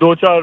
2-4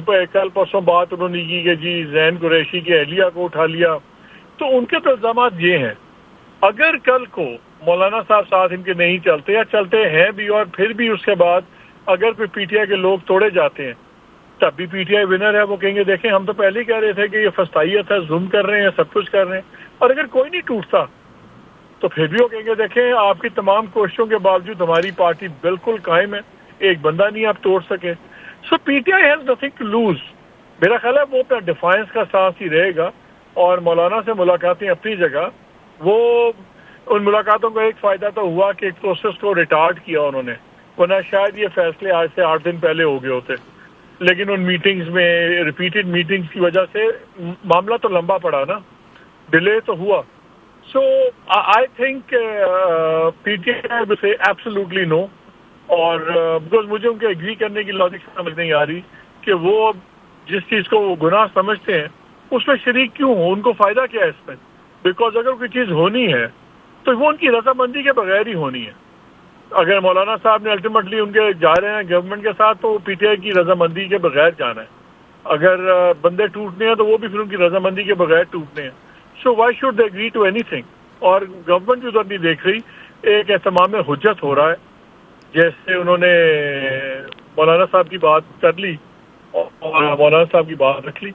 پھر کل پرسوں بات انہوں نے کی کہ جی زین قریشی کی اہلیہ کو اٹھا لیا. تو ان کے تو الزامات یہ ہیں. اگر کل کو مولانا صاحب ساتھ ان کے نہیں چلتے یا چلتے ہیں بھی اور پھر بھی اس کے بعد اگر پھر پی ٹی آئی کے لوگ توڑے جاتے ہیں تب بھی پی ٹی آئی ونر ہے. وہ کہیں گے دیکھیں ہم تو پہلے ہی کہہ رہے تھے کہ یہ فسطائیت ہے, ظلم کر رہے ہیں, سب کچھ کر رہے ہیں. اور اگر کوئی نہیں ٹوٹتا تو پھر بھی وہ کہیں گے دیکھیں آپ کی تمام کوششوں کے باوجود ہماری پارٹی بالکل قائم ہے, ایک بندہ نہیں آپ توڑ سکے. So P T I has nothing to lose. میرا خیال ہے وہ اپنا ڈیفائنس کا سانس ہی رہے گا. اور مولانا سے ملاقاتیں اپنی جگہ, وہ ان ملاقاتوں کا ایک فائدہ تو ہوا کہ ایک پروسیس کو ریٹارڈ کیا انہوں نے, ورنہ شاید یہ فیصلے آج سے 8 دن پہلے ہو گئے ہوتے. لیکن ان میٹنگز میں ریپیٹڈ میٹنگز کی وجہ سے معاملہ تو لمبا پڑا نا, ڈیلے تو ہوا. سو آئی تھنک پی ٹی آئی ول سے ایبسلیوٹلی نو. اور بیکاز مجھے ان کے ایگری کرنے کی لاجک سمجھ نہیں آ رہی کہ وہ جس چیز کو وہ گناہ سمجھتے ہیں اس میں شریک کیوں ہو, ان کو فائدہ کیا ہے اس میں. بیکاز اگر کوئی چیز ہونی ہے تو وہ ان کی رضامندی کے بغیر ہی ہونی ہے. اگر مولانا صاحب نے الٹیمیٹلی ان کے جا رہے ہیں گورنمنٹ کے ساتھ تو پی ٹی آئی کی رضامندی کے بغیر جانا ہے. اگر بندے ٹوٹنے ہیں تو وہ بھی پھر ان کی رضامندی کے بغیر ٹوٹنے ہیں. So why should they agree to anything. اور گورنمنٹ بھی ادھر نہیں دیکھ رہی, ایک اہتمام حجت ہو رہا ہے. جیسے انہوں نے مولانا صاحب کی بات کر لی اور مولانا صاحب کی بات رکھ لی,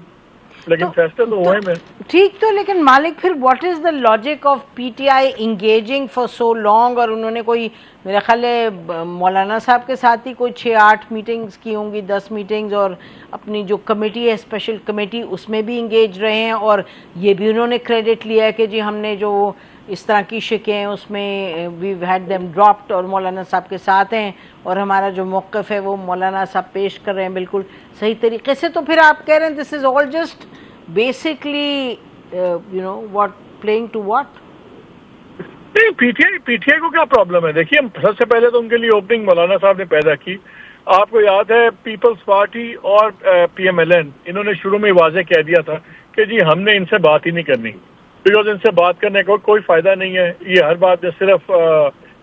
لیکن فیصلے تو ہوئے میں. ٹھیک تو لیکن مالک پھر what is the logic of P T I engaging for so long. اور انہوں نے کوئی میرا خیال ہے مولانا صاحب کے ساتھ ہی کوئی 6-8 میٹنگز کی ہوں گی, 10 میٹنگز, اور اپنی جو کمیٹی ہے اسپیشل کمیٹی اس میں بھی انگیج رہے ہیں. اور یہ بھی انہوں نے کریڈٹ لیا ہے کہ جی ہم نے جو اس طرح کی شکیں اس میں وی ہیڈ دیم ڈراپڈ اور مولانا صاحب کے ساتھ ہیں, اور ہمارا جو موقف ہے وہ مولانا صاحب پیش کر رہے ہیں بالکل صحیح طریقے سے. تو پھر آپ کہہ رہے ہیں this is all just basically you know what playing to what. P T I کو کیا پرابلم ہے؟ دیکھیے سب سے پہلے تو ان کے لیے اوپننگ مولانا صاحب نے پیدا کی. آپ کو یاد ہے پیپلز پارٹی اور پی ایم ایل این انہوں نے شروع میں واضح کہہ دیا تھا کہ جی ہم نے ان سے بات ہی نہیں کرنی, بیکاز ان سے بات کرنے کا کوئی فائدہ نہیں ہے, یہ ہر بات صرف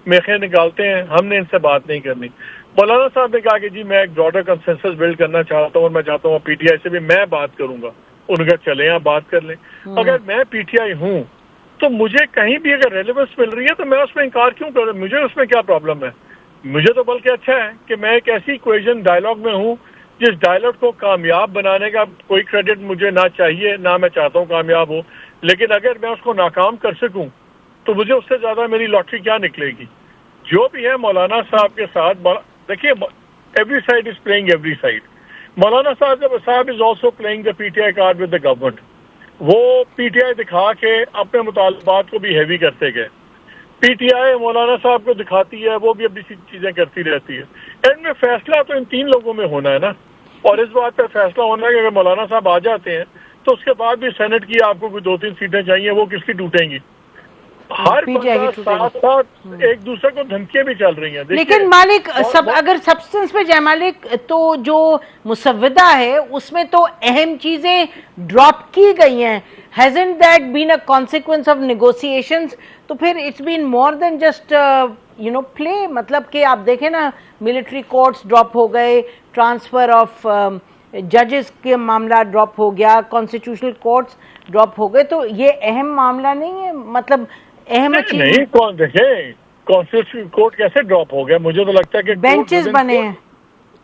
میخیں نکالتے ہیں, ہم نے ان سے بات نہیں کرنی. مولانا صاحب نے کہا کہ جی میں ایک براڈر کنسنسس بلڈ کرنا چاہتا ہوں اور میں چاہتا ہوں پی ٹی آئی سے بھی میں بات کروں گا. ان کا چلیں آپ بات کر لیں. اگر میں پی ٹی آئی ہوں تو مجھے کہیں بھی اگر ریلیونس مل رہی ہے تو میں اس میں انکار کیوں کروں؟ مجھے اس میں کیا پرابلم ہے؟ مجھے تو بلکہ اچھا ہے کہ میں ایک ایسی کویژن ڈائلاگ میں ہوں جس ڈائلاگ کو کامیاب بنانے کا کوئی کریڈٹ مجھے نہ چاہیے, نہ میں چاہتا ہوں کامیاب ہو. لیکن اگر میں اس کو ناکام کر سکوں تو مجھے اس سے زیادہ میری لاٹری کیا نکلے گی. جو بھی ہے مولانا صاحب کے ساتھ, دیکھیے every side is playing every side. مولانا صاحب is also playing the P T I card with the government. وہ پی ٹی آئی دکھا کے اپنے مطالبات کو بھی ہیوی کرتے گئے. پی ٹی آئی مولانا صاحب کو دکھاتی ہے, وہ بھی اپنی چیزیں کرتی رہتی ہے. اینڈ میں فیصلہ تو ان 3 لوگوں میں ہونا ہے نا, اور اس بات پہ فیصلہ ہونا ہے کہ اگر مولانا صاحب آ جاتے ہیں تو اس کے بعد بھی سینٹ کی آپ کو کوئی 2-3 سیٹیں چاہیے, وہ کس کی ٹوٹیں گی؟ ہر بندہ ساتھ ساتھ ایک دوسرے کو دھمکیاں بھی چل رہی ہیں. لیکن مالک اگر سبسٹنس پہ جائے مالک, تو جو مسودہ ہے اس میں تو اہم چیزیں ڈراپ کی گئی ہیں. hasn't that been a consequence of negotiations? تو پھر it's been more than just play. مطلب کہ آپ دیکھیں نا, ملٹری کورٹس ڈراپ ہو گئے, ٹرانسفر آف ججز کے معاملہ ڈراپ ہو گیا, کانسٹیٹیوشنل کورٹس ڈراپ ہو گئے. تو یہ اہم معاملہ نہیں ہے؟ مطلب اہم نہیں, کون دیکھیں کانسٹیٹیوشنل کورٹ کیسے ڈراپ ہو گیا؟ مجھے تو لگتا ہے کہ بینچز بنے ہیں.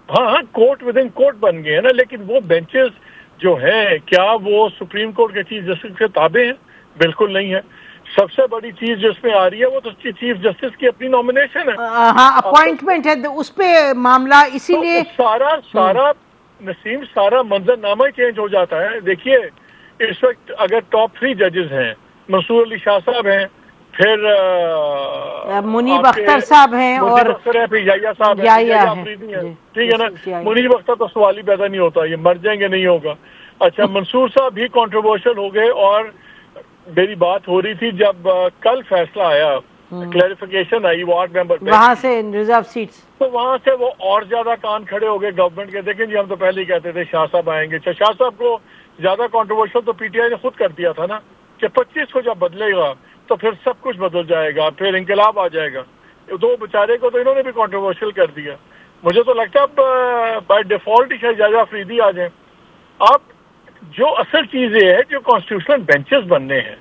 ہاں کورٹ ود ان کورٹ بن گئے ہیں نا, لیکن وہ بینچز جو ہیں کیا وہ سپریم کورٹ کے چیف جسٹس کے تابع ہیں؟ بالکل نہیں ہے. سب سے بڑی چیز جس میں آ رہی ہے وہ تو چیف جسٹس کی اپنی نامینیشن ہے. ہاں اپوائنٹمنٹ ہے, اس پہ معاملہ اسی لیے سارا نسیم سارا منظرنامہ ہی چینج ہو جاتا ہے. دیکھیے اس وقت اگر ٹاپ 3 ججز ہیں, منصور علی شاہ صاحب ہیں, پھر منیب اختر صاحب ہیں, اور پھر یحییٰ صاحب ہیں, ٹھیک ہے نا. منیب اختر تو سوال ہی پیدا نہیں ہوتا, یہ مر جائیں گے نہیں ہوگا. اچھا منصور صاحب بھی کنٹروورشل ہو گئے, اور میری بات ہو رہی تھی جب کل فیصلہ آیا, کلیریفیکیشن آئی وارڈ ممبر وہاں سے ریزرو سیٹس, تو وہاں سے وہ اور زیادہ کان کھڑے ہو گئے گورنمنٹ کے. دیکھیں جی ہم تو پہلے ہی کہتے تھے شاہ صاحب آئیں گے. شاہ صاحب کو زیادہ کنٹروورشل تو پی ٹی آئی نے خود کر دیا تھا نا, کہ 25 کو جب بدلے گا تو پھر سب کچھ بدل جائے گا, پھر انقلاب آ جائے گا. تو بیچارے کو تو انہوں نے بھی کنٹروورشل کر دیا. مجھے تو لگتا ہے اب بائی ڈیفالٹ ہی شہزاد آفریدی آ جائیں. اب جو اصل چیز یہ ہے جو کانسٹیٹیوشنل بینچز بننے ہیں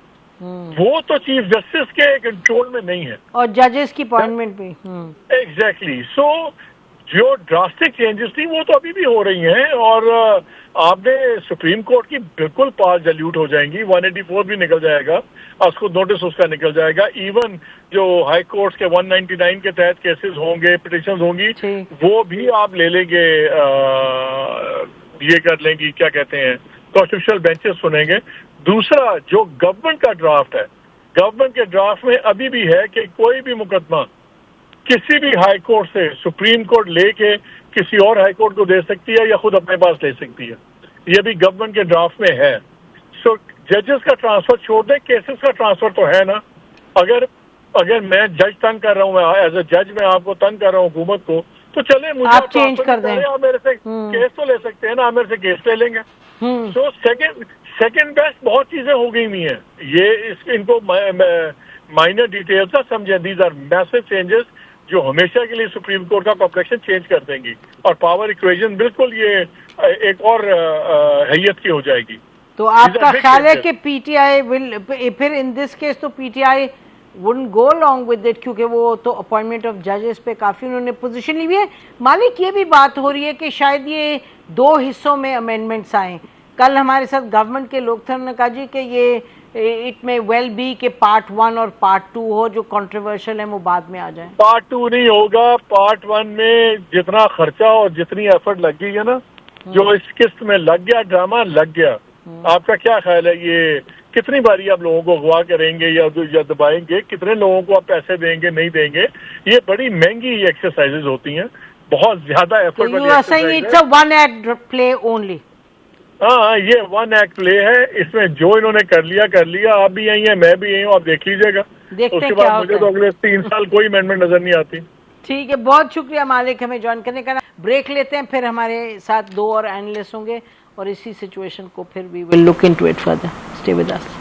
وہ تو چیف جسٹس کے کنٹرول میں نہیں ہے, اور ججز کی اپوائنٹمنٹ بھی. ایگزیکٹلی. سو جو ڈراسٹک چینجز تھی وہ تو ابھی بھی ہو رہی ہیں, اور آپ نے سپریم کورٹ کی بالکل پاس ڈیلیوٹ ہو جائیں گی. 184 بھی نکل جائے گا, اس کو نوٹس اس کا نکل جائے گا. ایون جو ہائی کورٹس کے 199 کے تحت کیسز ہوں گے, پٹیشنز ہوں گی, وہ بھی آپ لے لیں گے, یہ کر لیں گی, کیا کہتے ہیں, کانسٹیٹیوشنل بینچز سنیں گے. دوسرا جو گورنمنٹ کا ڈرافٹ ہے, گورنمنٹ کے ڈرافٹ میں ابھی بھی ہے کہ کوئی بھی مقدمہ کسی بھی ہائی کورٹ سے سپریم کورٹ لے کے کسی اور ہائی کورٹ کو دے سکتی ہے یا خود اپنے پاس لے سکتی ہے. یہ بھی گورنمنٹ کے ڈرافٹ میں ہے. سو ججز کا ٹرانسفر چھوڑ دیں, کیسز کا ٹرانسفر تو ہے نا. اگر میں جج تنگ کر رہا ہوں, ایز اے جج میں آپ کو تنگ کر رہا ہوں حکومت کو, تو چلیں مجھے آپ چینج کر دیں, آپ میرے سے کیس تو لے سکتے ہیں نا, آپ میرے سے کیس لے لیں گے. سو سیکنڈ بیسٹ بہت چیزیں ہو گئی ہوئی ہیں. یہ ان کو مائنر ڈیٹیلز نہ سمجھیں, دیز آر میسو چینجز جو ہمیشہ کے لیے سپریم کورٹ کا کمپلیکشن چینج کر دیں گی, اور پاور ایکویژن بالکل یہ ایک اور حیت کی ہو جائے گی. تو آپ کا خیال ہے کہ پی ٹی آئی ول, پھر ان دس کیس تو پی T I wouldn't go along with it, کیونکہ وہ تو اپوائنٹمنٹ آف ججز پہ کافی انہوں نے پوزیشن لی ہوئی ہے. مالک, یہ بھی بات ہو رہی ہے کہ شاید یہ 2 حصوں میں امینڈمنٹس آئیں. کل ہمارے ساتھ گورنمنٹ کے لوگ تھے, انہوں نے کہا جی کہ یہ اٹ میں ویل بی کہ پارٹ 1 اور پارٹ 2 ہو, جو کنٹروورشل ہیں وہ بعد میں آ جائیں. پارٹ 2 نہیں ہوگا. پارٹ 1 میں جتنا خرچہ اور جتنی ایفرٹ لگ گئی ہے نا, جو اس قسط میں لگ گیا, ڈرامہ لگ گیا. آپ کا کیا خیال ہے, یہ کتنی باری آپ لوگوں کو اغوا کریں گے یا دبائیں گے, کتنے لوگوں کو آپ پیسے دیں گے, نہیں دیں گے؟ یہ بڑی مہنگی ایکسرسائزز ہوتی ہیں, بہت زیادہ ایفرٹ والی ایکسرسائز ہے. ون ایکٹ پلے اونلی. ہاں, یہ 1 ایکٹ پلے ہے. اس میں جو انہوں نے کر لیا. آپ بھی یہی ہیں, میں بھی یہی ہوں, آپ دیکھ لیجیے گا. اس کے بعد مجھے تو اگلے 3 سال کوئی امینڈمنٹ نظر نہیں آتی. ٹھیک ہے, بہت شکریہ مالک ہمیں جوائن کرنے کا. بریک لیتے ہیں, پھر ہمارے ساتھ 2 اور اینالسٹ ہوں گے, اور اسی سچویشن کو پھر we will look into it further. Stay with us.